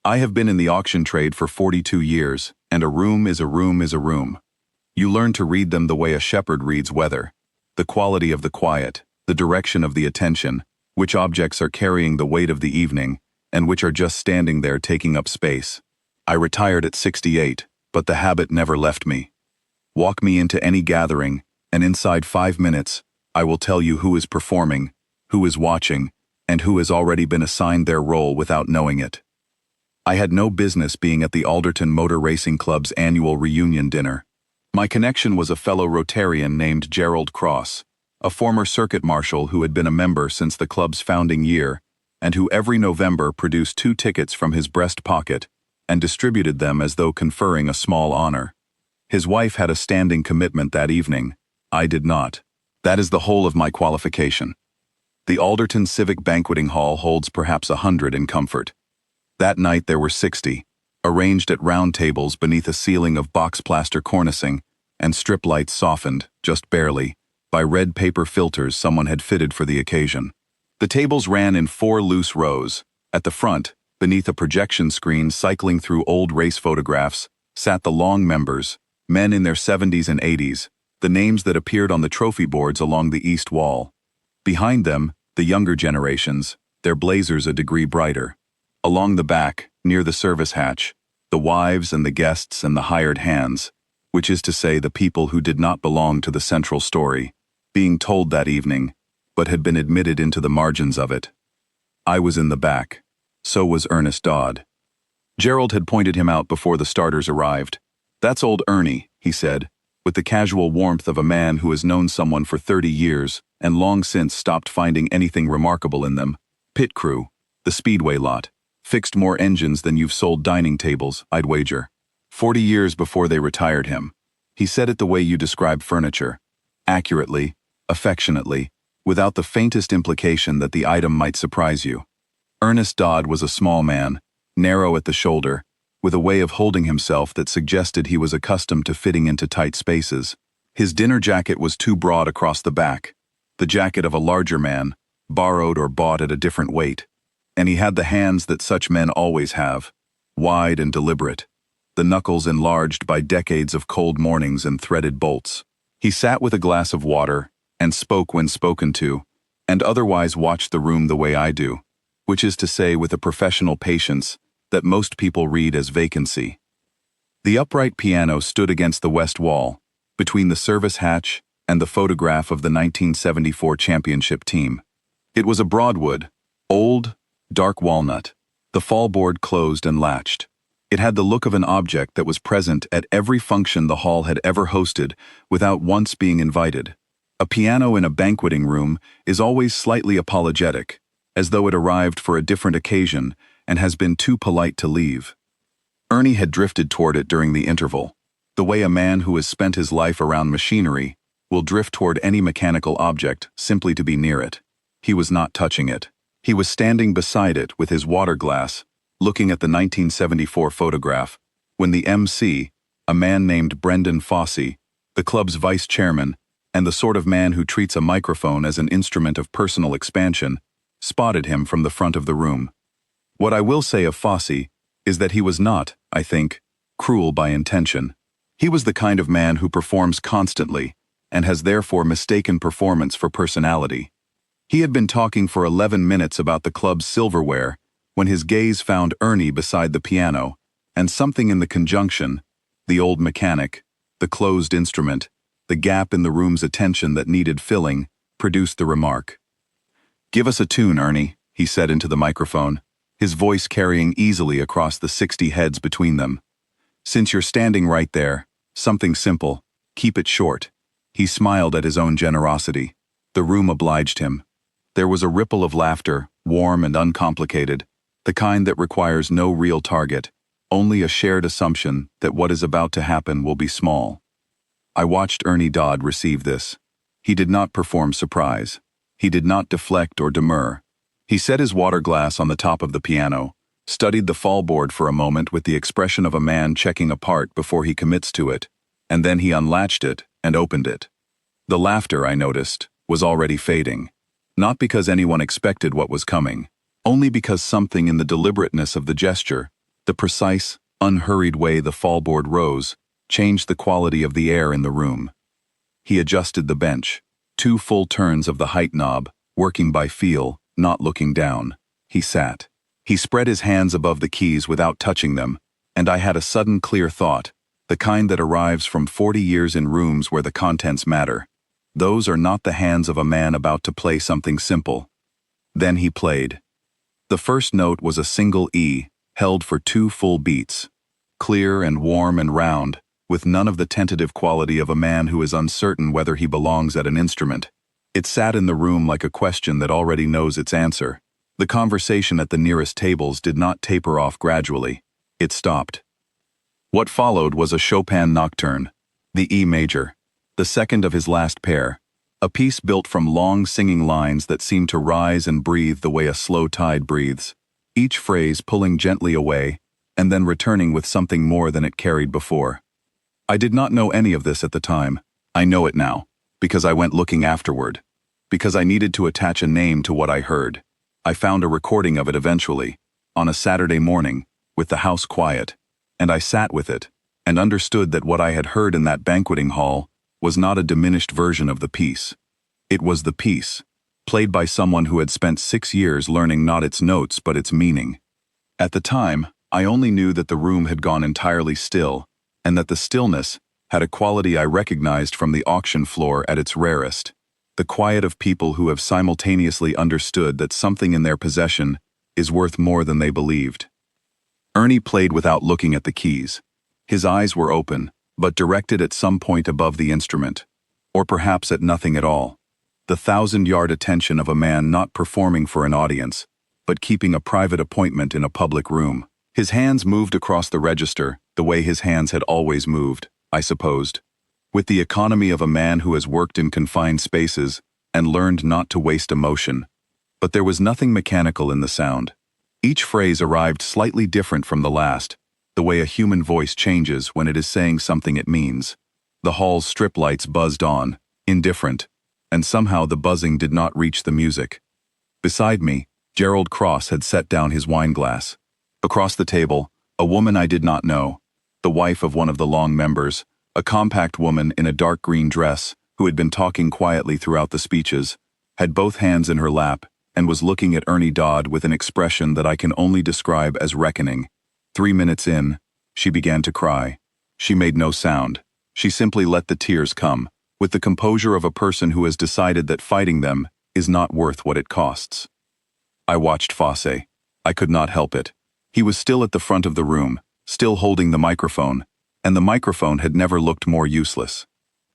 I have been in the auction trade for 42 years, and a room is a room is a room. You learn to read them the way a shepherd reads weather. The quality of the quiet, the direction of the attention, which objects are carrying the weight of the evening, and which are just standing there taking up space. I retired at 68, but the habit never left me. Walk me into any gathering, and inside 5 minutes, I will tell you who is performing, who is watching, and who has already been assigned their role without knowing it. I had no business being at the Alderton Motor Racing Club's annual reunion dinner. My connection was a fellow Rotarian named Gerald Cross, a former circuit marshal who had been a member since the club's founding year, and who every November produced 2 tickets from his breast pocket and distributed them as though conferring a small honor. His wife had a standing commitment that evening. I did not. That is the whole of my qualification. The Alderton Civic Banqueting Hall holds perhaps 100 in comfort. That night there were 60, arranged at round tables beneath a ceiling of box plaster cornicing, and strip lights softened, just barely, by red paper filters someone had fitted for the occasion. The tables ran in 4 loose rows. At the front, beneath a projection screen cycling through old race photographs, sat the long members, men in their 70s and 80s, the names that appeared on the trophy boards along the east wall. Behind them, the younger generations, their blazers a degree brighter. Along the back, near the service hatch, the wives and the guests and the hired hands, which is to say the people who did not belong to the central story, being told that evening, but had been admitted into the margins of it. I was in the back. So was Ernest Dodd. Gerald had pointed him out before the starters arrived. "That's old Ernie," he said, with the casual warmth of a man who has known someone for 30 years and long since stopped finding anything remarkable in them. "Pit crew. The Speedway lot. Fixed more engines than you've sold dining tables, I'd wager. 40 years before they retired him." He said it the way you describe furniture. Accurately, affectionately, without the faintest implication that the item might surprise you. Ernest Dodd was a small man, narrow at the shoulder, with a way of holding himself that suggested he was accustomed to fitting into tight spaces. His dinner jacket was too broad across the back, the jacket of a larger man, borrowed or bought at a different weight. And he had the hands that such men always have, wide and deliberate, the knuckles enlarged by decades of cold mornings and threaded bolts. He sat with a glass of water, and spoke when spoken to, and otherwise watched the room the way I do, which is to say with a professional patience that most people read as vacancy. The upright piano stood against the west wall, between the service hatch and the photograph of the 1974 championship team. It was a Broadwood, old, dark walnut, the fallboard closed and latched. It had the look of an object that was present at every function the hall had ever hosted without once being invited. A piano in a banqueting room is always slightly apologetic, as though it arrived for a different occasion and has been too polite to leave. Ernie had drifted toward it during the interval, the way a man who has spent his life around machinery will drift toward any mechanical object simply to be near it. He was not touching it. He was standing beside it with his water glass, looking at the 1974 photograph, when the MC, a man named Brendan Fossey, the club's vice chairman, and the sort of man who treats a microphone as an instrument of personal expansion, spotted him from the front of the room. What I will say of Fossey is that he was not, I think, cruel by intention. He was the kind of man who performs constantly, and has therefore mistaken performance for personality. He had been talking for 11 minutes about the club's silverware when his gaze found Ernie beside the piano, and something in the conjunction, the old mechanic, the closed instrument, the gap in the room's attention that needed filling, produced the remark. "Give us a tune, Ernie," he said into the microphone, his voice carrying easily across the 60 heads between them. "Since you're standing right there, something simple, keep it short." He smiled at his own generosity. The room obliged him. There was a ripple of laughter, warm and uncomplicated, the kind that requires no real target, only a shared assumption that what is about to happen will be small. I watched Ernie Dodd receive this. He did not perform surprise. He did not deflect or demur. He set his water glass on the top of the piano, studied the fallboard for a moment with the expression of a man checking a part before he commits to it, and then he unlatched it and opened it. The laughter, I noticed, was already fading. Not because anyone expected what was coming, only because something in the deliberateness of the gesture, The precise, unhurried way the fallboard rose changed the quality of the air in the room. He adjusted the bench, 2 full turns of the height knob, working by feel, not looking down. He sat. He spread his hands above the keys without touching them, and I had a sudden clear thought, the kind that arrives from 40 years in rooms where the contents matter. Those are not the hands of a man about to play something simple. Then he played. The first note was a single E, held for 2 full beats. Clear and warm and round, with none of the tentative quality of a man who is uncertain whether he belongs at an instrument. It sat in the room like a question that already knows its answer. The conversation at the nearest tables did not taper off gradually. It stopped. What followed was a Chopin nocturne, the E major, the second of his last pair, a piece built from long singing lines that seemed to rise and breathe the way a slow tide breathes, each phrase pulling gently away and then returning with something more than it carried before. I did not know any of this at the time. I know it now, because I went looking afterward, because I needed to attach a name to what I heard. I found a recording of it eventually, on a Saturday morning, with the house quiet, and I sat with it, and understood that what I had heard in that banqueting hall was not a diminished version of the piece. It was the piece, played by someone who had spent 6 years learning not its notes but its meaning. At the time, I only knew that the room had gone entirely still, and that the stillness had a quality I recognized from the auction floor at its rarest, the quiet of people who have simultaneously understood that something in their possession is worth more than they believed. Ernie played without looking at the keys. His eyes were open, but directed at some point above the instrument, or perhaps at nothing at all. The 1,000-yard attention of a man not performing for an audience, but keeping a private appointment in a public room. His hands moved across the register the way his hands had always moved, I supposed, with the economy of a man who has worked in confined spaces and learned not to waste emotion. But there was nothing mechanical in the sound. Each phrase arrived slightly different from the last, the way a human voice changes when it is saying something it means. The hall's strip lights buzzed on, indifferent, and somehow the buzzing did not reach the music. Beside me, Gerald Cross had set down his wineglass. Across the table, a woman I did not know, the wife of one of the long members, a compact woman in a dark green dress who had been talking quietly throughout the speeches, had both hands in her lap and was looking at Ernie Dodd with an expression that I can only describe as reckoning. 3 minutes in, she began to cry. She made no sound. She simply let the tears come, with the composure of a person who has decided that fighting them is not worth what it costs. I watched Fosse. I could not help it. He was still at the front of the room, still holding the microphone, and the microphone had never looked more useless.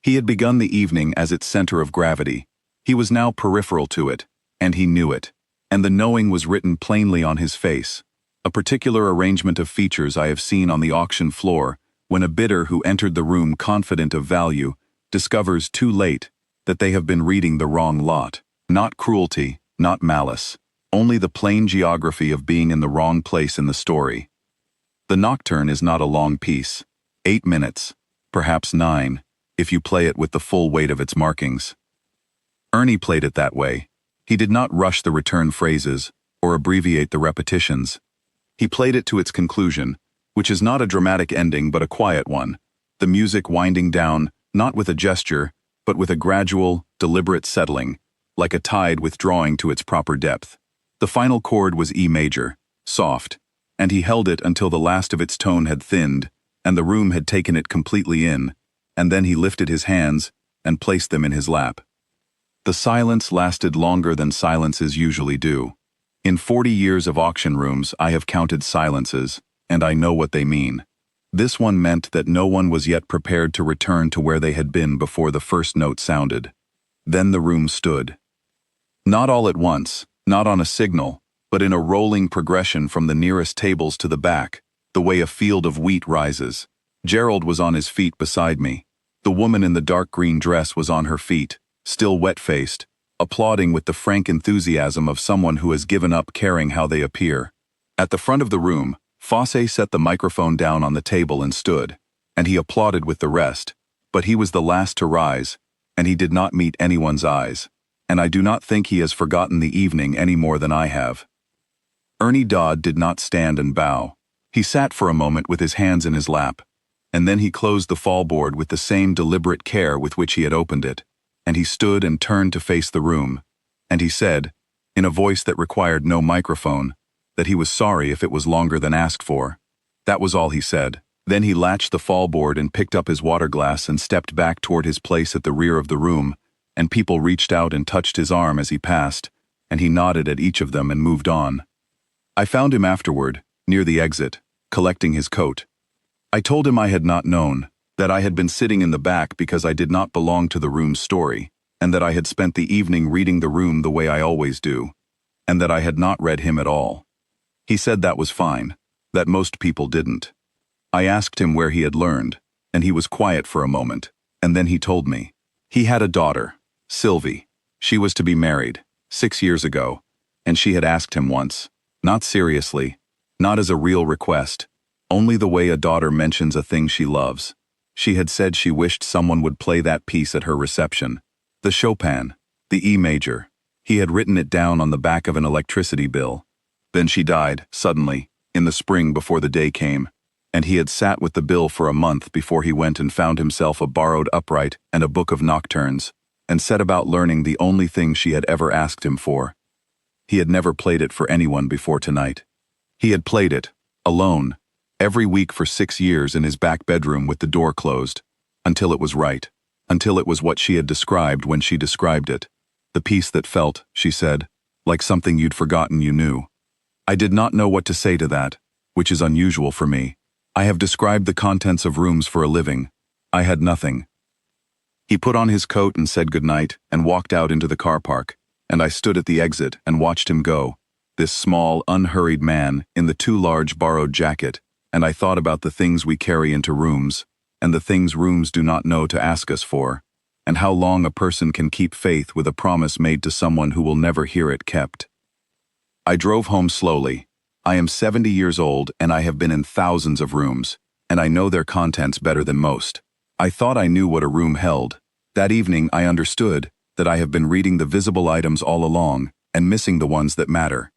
He had begun the evening as its center of gravity. He was now peripheral to it, and he knew it, and the knowing was written plainly on his face, a particular arrangement of features I have seen on the auction floor when a bidder who entered the room confident of value discovers too late that they have been reading the wrong lot. Not cruelty, not malice, only the plain geography of being in the wrong place in the story. The nocturne is not a long piece, 8 minutes, perhaps 9, if you play it with the full weight of its markings. Ernie played it that way. He did not rush the return phrases or abbreviate the repetitions. He played it to its conclusion, which is not a dramatic ending but a quiet one, the music winding down, not with a gesture, but with a gradual, deliberate settling, like a tide withdrawing to its proper depth. The final chord was E major, soft, and he held it until the last of its tone had thinned, and the room had taken it completely in, and then he lifted his hands and placed them in his lap. The silence lasted longer than silences usually do. In 40 years of auction rooms, I have counted silences, and I know what they mean. This one meant that no one was yet prepared to return to where they had been before the first note sounded. Then the room stood. Not all at once, not on a signal, but in a rolling progression from the nearest tables to the back, the way a field of wheat rises. Gerald was on his feet beside me. The woman in the dark green dress was on her feet, still wet-faced, applauding with the frank enthusiasm of someone who has given up caring how they appear. At the front of the room, Fosse set the microphone down on the table and stood, and he applauded with the rest, but he was the last to rise, and he did not meet anyone's eyes, and I do not think he has forgotten the evening any more than I have. Ernie Dodd did not stand and bow. He sat for a moment with his hands in his lap, and then he closed the fallboard with the same deliberate care with which he had opened it, and he stood and turned to face the room, and he said, in a voice that required no microphone, that he was sorry if it was longer than asked for. That was all he said. Then he latched the fallboard and picked up his water glass and stepped back toward his place at the rear of the room, and people reached out and touched his arm as he passed, and he nodded at each of them and moved on. I found him afterward, near the exit, collecting his coat. I told him I had not known, that I had been sitting in the back because I did not belong to the room's story, and that I had spent the evening reading the room the way I always do, and that I had not read him at all. He said that was fine, that most people didn't. I asked him where he had learned, and he was quiet for a moment, and then he told me. He had a daughter, Sylvie. She was to be married, 6 years ago, and she had asked him once, not seriously, not as a real request, only the way a daughter mentions a thing she loves. She had said she wished someone would play that piece at her reception, the Chopin, the E major. He had written it down on the back of an electricity bill. Then she died, suddenly, in the spring before the day came, and he had sat with the bill for a month before he went and found himself a borrowed upright and a book of nocturnes, and set about learning the only thing she had ever asked him for. He had never played it for anyone before tonight. He had played it, alone, every week for 6 years in his back bedroom with the door closed, until it was right, until it was what she had described when she described it, the piece that felt, she said, like something you'd forgotten you knew. I did not know what to say to that, which is unusual for me. I have described the contents of rooms for a living. I had nothing. He put on his coat and said goodnight and walked out into the car park, and I stood at the exit and watched him go, this small, unhurried man in the too large borrowed jacket, and I thought about the things we carry into rooms, and the things rooms do not know to ask us for, and how long a person can keep faith with a promise made to someone who will never hear it kept. I drove home slowly. I am 70 years old and I have been in thousands of rooms, and I know their contents better than most. I thought I knew what a room held. That evening I understood that I have been reading the visible items all along and missing the ones that matter.